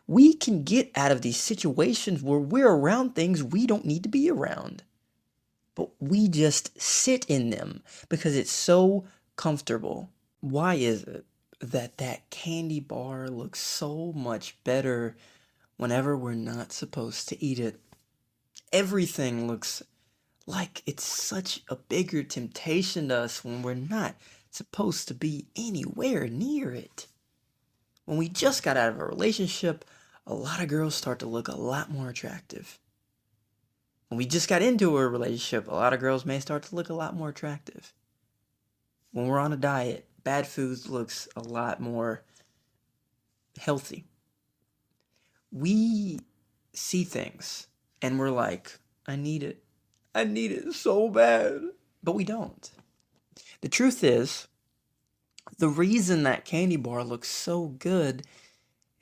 We can get out of these situations where we're around things we don't need to be around. But we just sit in them because it's so comfortable. Why is it that that candy bar looks so much better whenever we're not supposed to eat it? Everything looks like it's such a bigger temptation to us when we're not supposed to be anywhere near it. When we just got out of a relationship, a lot of girls start to look a lot more attractive. When we just got into a relationship, a lot of girls may start to look a lot more attractive. When we're on a diet, bad food looks a lot more healthy. We see things and we're like, I need it. I need it so bad. But we don't. The truth is, the reason that candy bar looks so good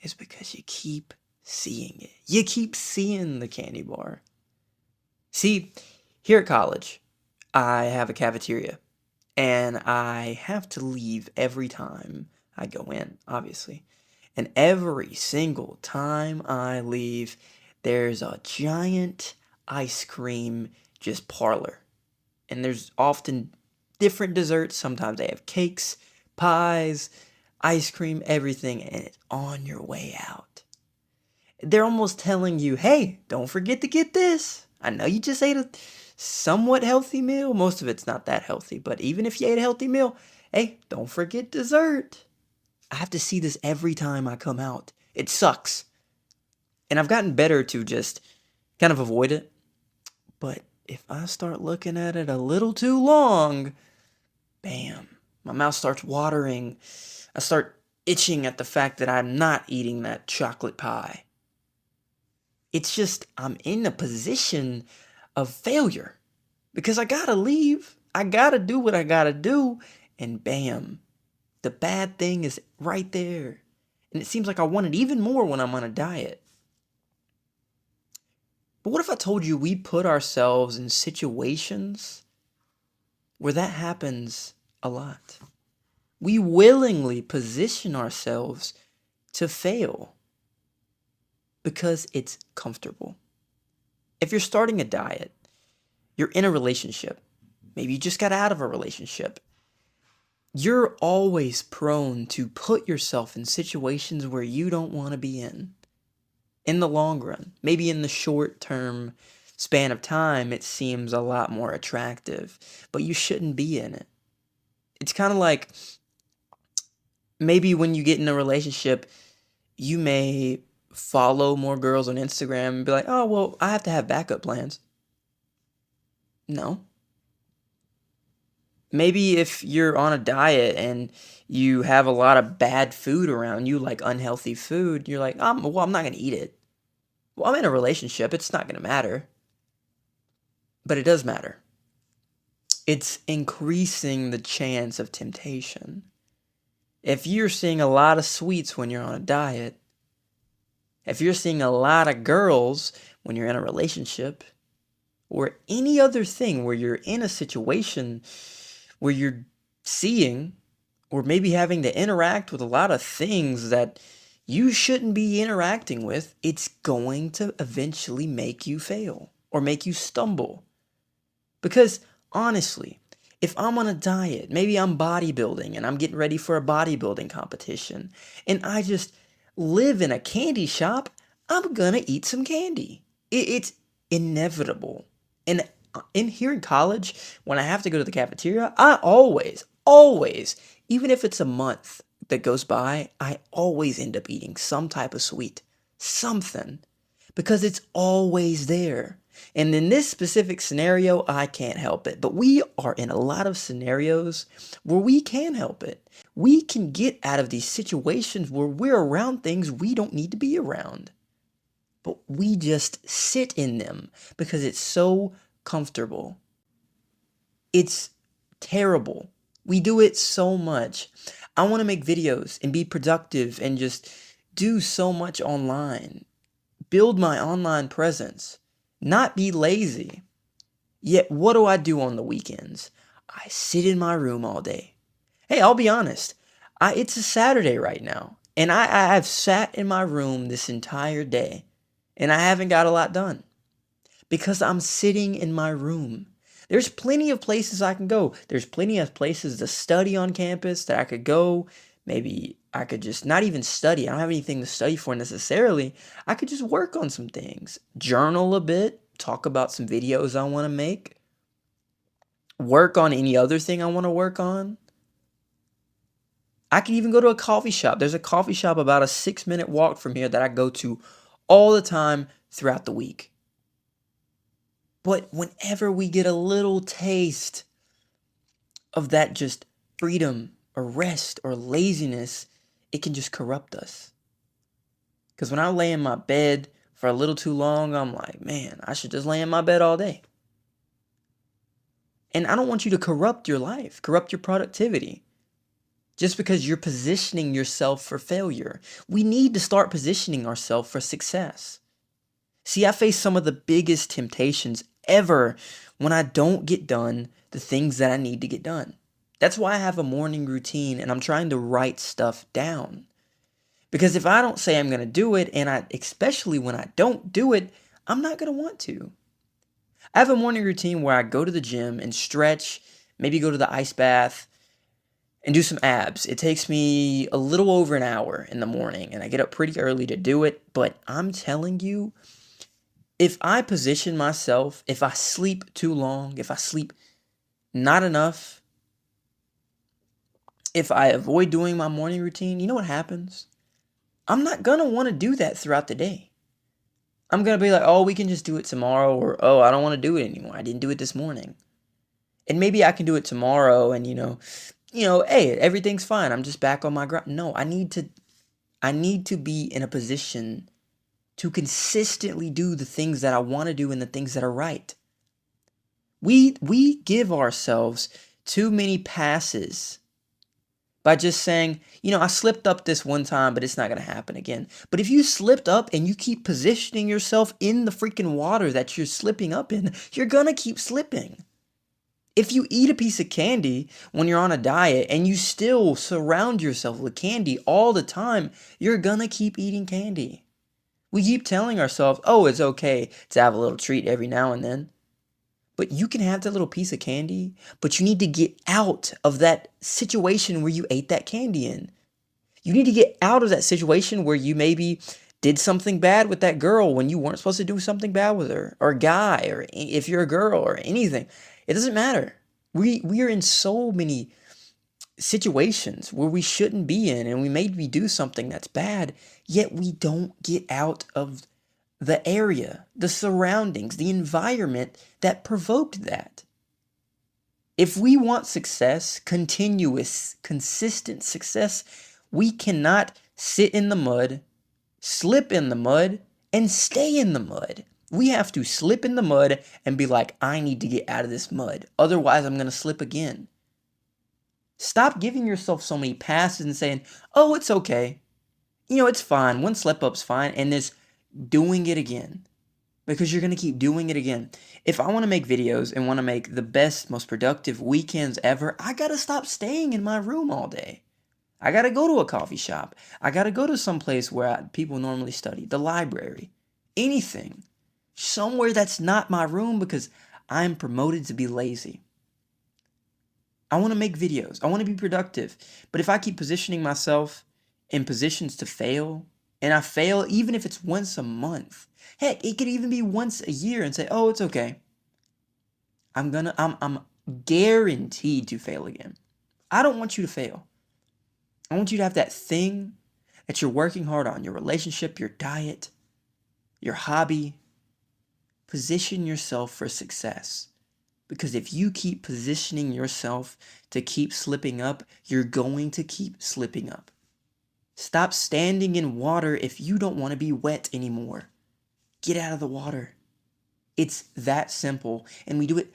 is because you keep seeing it. You keep seeing the candy bar. See, here at college, I have a cafeteria, and I have to leave every time I go in, obviously. And every single time I leave, there's a giant ice cream just parlor. And there's often different desserts. Sometimes they have cakes, pies, ice cream, everything, and it's on your way out. They're almost telling you, hey, don't forget to get this. I know you just ate a somewhat healthy meal. Most of it's not that healthy, but even if you ate a healthy meal, hey, don't forget dessert. I have to see this every time I come out. It sucks. And I've gotten better to just kind of avoid it. But if I start looking at it a little too long, bam, my mouth starts watering. I start itching at the fact that I'm not eating that chocolate pie. It's just, I'm in a position of failure because I gotta leave. I gotta do what I gotta do. And bam, the bad thing is right there. And it seems like I want it even more when I'm on a diet. But what if I told you we put ourselves in situations where that happens a lot? We willingly position ourselves to fail because it's comfortable. If you're starting a diet, you're in a relationship, maybe you just got out of a relationship, you're always prone to put yourself in situations where you don't want to be in the long run. Maybe in the short term span of time, it seems a lot more attractive, but you shouldn't be in it. It's kind of like maybe when you get in a relationship, you may follow more girls on Instagram and be like, oh, well, I have to have backup plans. No. Maybe if you're on a diet and you have a lot of bad food around you, like unhealthy food, you're like, I'm not going to eat it. Well, I'm in a relationship. It's not going to matter. But it does matter. It's increasing the chance of temptation. If you're seeing a lot of sweets when you're on a diet, if you're seeing a lot of girls when you're in a relationship, or any other thing where you're in a situation where you're seeing or maybe having to interact with a lot of things that you shouldn't be interacting with, it's going to eventually make you fail or make you stumble. Because honestly, if I'm on a diet, maybe I'm bodybuilding and I'm getting ready for a bodybuilding competition, and I just live in a candy shop, I'm gonna eat some candy. It's inevitable. And in here in college, when I have to go to the cafeteria, I always, even if it's a month that goes by, I always end up eating some type of sweet, something, because it's always there. And in this specific scenario, I can't help it. But we are in a lot of scenarios where we can help it. We can get out of these situations where we're around things we don't need to be around. But we just sit in them because it's so comfortable. It's terrible. We do it so much. I want to make videos and be productive and just do so much online. Build my online presence. Not be lazy. Yet what do I do on the weekends? I sit in my room all day. Hey, I'll be honest. It's a Saturday right now. And I've sat in my room this entire day and I haven't got a lot done because I'm sitting in my room. There's plenty of places I can go. There's plenty of places to study on campus that I could go. Maybe I could just not even study. I don't have anything to study for necessarily. I could just work on some things, journal a bit, talk about some videos I want to make, work on any other thing I want to work on. I could even go to a coffee shop. There's a coffee shop about a 6-minute walk from here that I go to all the time throughout the week. But whenever we get a little taste of that just freedom or rest or laziness, it can just corrupt us. Because when I lay in my bed for a little too long, I'm like, man, I should just lay in my bed all day. And I don't want you to corrupt your life, corrupt your productivity, just because you're positioning yourself for failure. We need to start positioning ourselves for success. See, I face some of the biggest temptations ever when I don't get done the things that I need to get done. That's why I have a morning routine and I'm trying to write stuff down. Because if I don't say I'm going to do it, and especially when I don't do it, I'm not going to want to. I have a morning routine where I go to the gym and stretch, maybe go to the ice bath, and do some abs. It takes me a little over an hour in the morning, and I get up pretty early to do it. But I'm telling you, if I position myself, if I sleep too long, if I sleep not enough, if I avoid doing my morning routine, you know what happens? I'm not going to want to do that throughout the day. I'm going to be like, oh, we can just do it tomorrow, or oh, I don't want to do it anymore. I didn't do it this morning. And maybe I can do it tomorrow and hey, everything's fine. I'm just back on my grind. No, I need to be in a position to consistently do the things that I want to do and the things that are right. We give ourselves too many passes by just saying, I slipped up this one time, but it's not going to happen again. But if you slipped up and you keep positioning yourself in the freaking water that you're slipping up in, you're going to keep slipping. If you eat a piece of candy when you're on a diet and you still surround yourself with candy all the time, you're going to keep eating candy. We keep telling ourselves, oh, it's okay to have a little treat every now and then. But you can have that little piece of candy, but you need to get out of that situation where you ate that candy in. You need to get out of that situation where you maybe did something bad with that girl when you weren't supposed to do something bad with her, or a guy, or if you're a girl, or anything. It doesn't matter. We are in so many situations where we shouldn't be in, and we maybe do something that's bad, yet we don't get out of the area, the surroundings, the environment that provoked that. If we want success, continuous, consistent success, we cannot sit in the mud, slip in the mud, and stay in the mud. We have to slip in the mud and be like, I need to get out of this mud. Otherwise, I'm going to slip again. Stop giving yourself so many passes and saying, oh, it's okay. It's fine. One slip up's fine. And just doing it again. Because you're going to keep doing it again. If I want to make videos and want to make the best, most productive weekends ever, I got to stop staying in my room all day. I got to go to a coffee shop. I got to go to some place where people normally study, the library, anything. Somewhere that's not my room because I'm promoted to be lazy. I want to make videos. I want to be productive. But if I keep positioning myself in positions to fail, and I fail even if it's once a month, heck, it could even be once a year and say, oh, it's okay. I'm guaranteed to fail again. I don't want you to fail. I want you to have that thing that you're working hard on, your relationship, your diet, your hobby. Position yourself for success. Because if you keep positioning yourself to keep slipping up, you're going to keep slipping up. Stop standing in water if you don't want to be wet anymore. Get out of the water. It's that simple. And we do it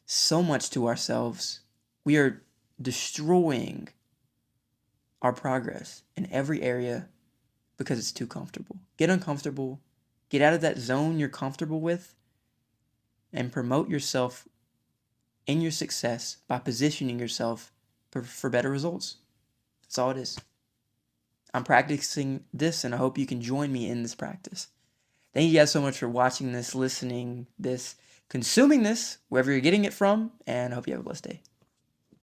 so much to ourselves. We are destroying our progress in every area because it's too comfortable. Get uncomfortable. Get out of that zone you're comfortable with and promote yourself in your success by positioning yourself for better results. That's all it is. I'm practicing this, and I hope you can join me in this practice. Thank you guys so much for watching this, listening this, consuming this, wherever you're getting it from, and I hope you have a blessed day.